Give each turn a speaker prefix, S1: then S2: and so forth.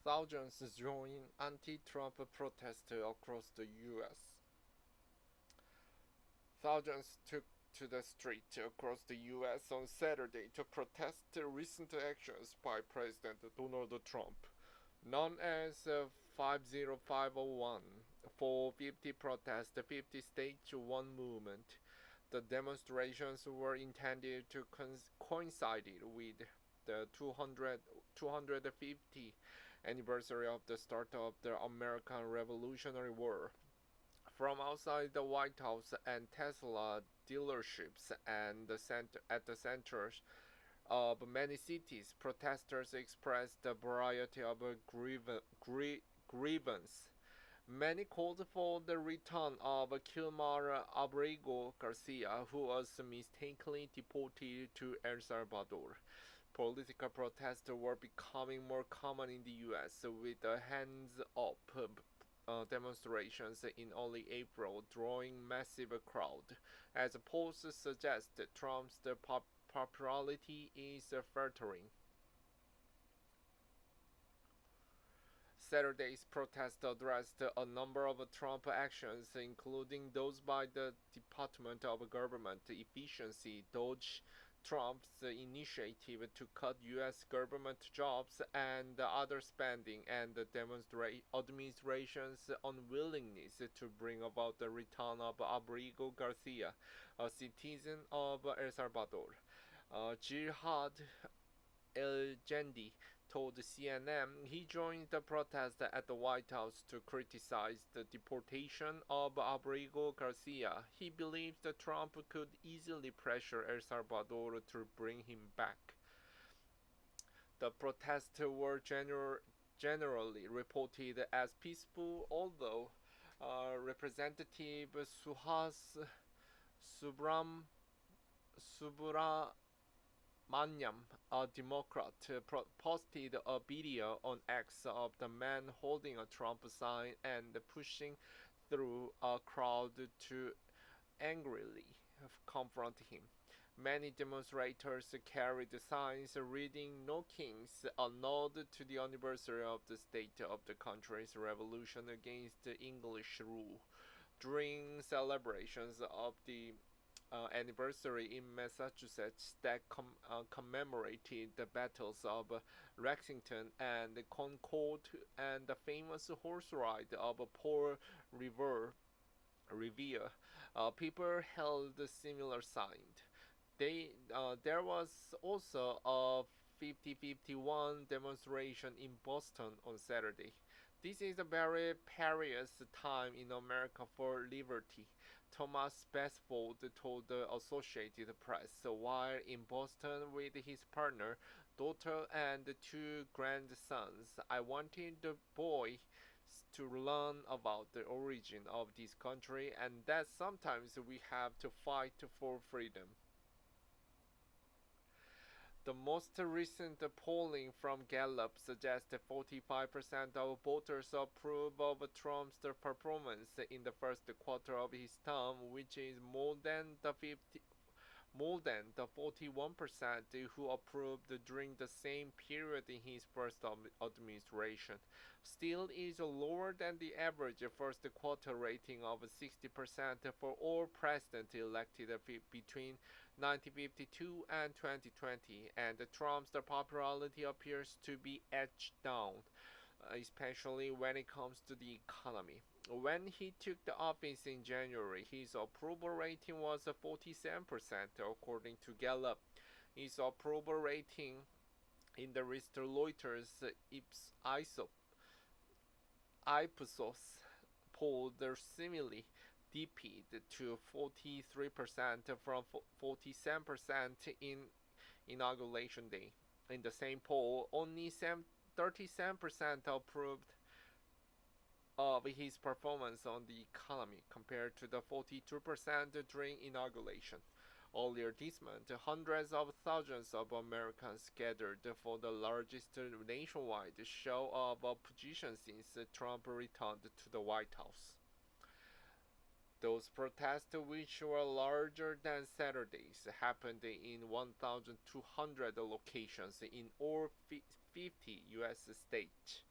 S1: Thousands joined anti-Trump protests across the U.S. Thousands took to the street across the U.S. on Saturday to protest the recent actions by President Donald Trump, known as 50501, 450 protest, 50 Stage 1 movement. The demonstrations were intended to coincide with the 250th anniversary of the start of the American Revolutionary War. From outside the White House and Tesla dealerships and at the centers of many cities, protesters expressed a variety of grievances. Many called for the return of Kilmar Abrego Garcia, who was mistakenly deported to El Salvador. Political protests were becoming more common in the U.S., with the hands-up demonstrations in early April drawing massive crowds. As polls suggest, Trump's popularity is faltering. Saturday's protest addressed a number of Trump actions, including those by the Department of Government Efficiency, DOGE, Trump's initiative to cut U.S. government jobs and other spending, and the administration's unwillingness to bring about the return of Abrigo Garcia, a citizen of El Salvador. Jihad El-Jendi told CNN he joined the protest at the White House to criticize the deportation of Abrigo Garcia. He believes that Trump could easily pressure El Salvador to bring him back. The protests were generally reported as peaceful, although Representative Suhas Subramanyam, a Democrat, posted a video on X of the man holding a Trump sign and pushing through a crowd to angrily confront him. Many demonstrators carried signs reading "No Kings," a nod to the anniversary of the state of the country's revolution against English rule. During celebrations of the anniversary in Massachusetts that commemorated the battles of Lexington and Concord and the famous horse ride of Paul Revere. People held similar signs. There was also a 50-51 demonstration in Boston on Saturday. This is a very perilous time in America for liberty, Thomas Besfold told the Associated Press while in Boston with his partner, daughter, and two grandsons. I wanted the boys to learn about the origin of this country and that sometimes we have to fight for freedom. The most recent polling from Gallup suggests 45% of voters approve of Trump's performance in the first quarter of his term, which is more than the 41% who approved during the same period in his first administration. Still is lower than the average first quarter rating of 60% for all presidents elected between 1952 and 2020, and Trump's popularity appears to be edged down, especially when it comes to the economy. When he took the office in January, his approval rating was 47%, according to Gallup. His approval rating in the Reuters Ipsos poll similarly dipped to 43% from 47% in inauguration day. In the same poll, only 37% approved of his performance on the economy compared to the 42% during inauguration. Earlier this month, hundreds of thousands of Americans gathered for the largest nationwide show of opposition since Trump returned to the White House. Those protests, which were larger than Saturday's, happened in 1,200 locations in all 50 U.S. states.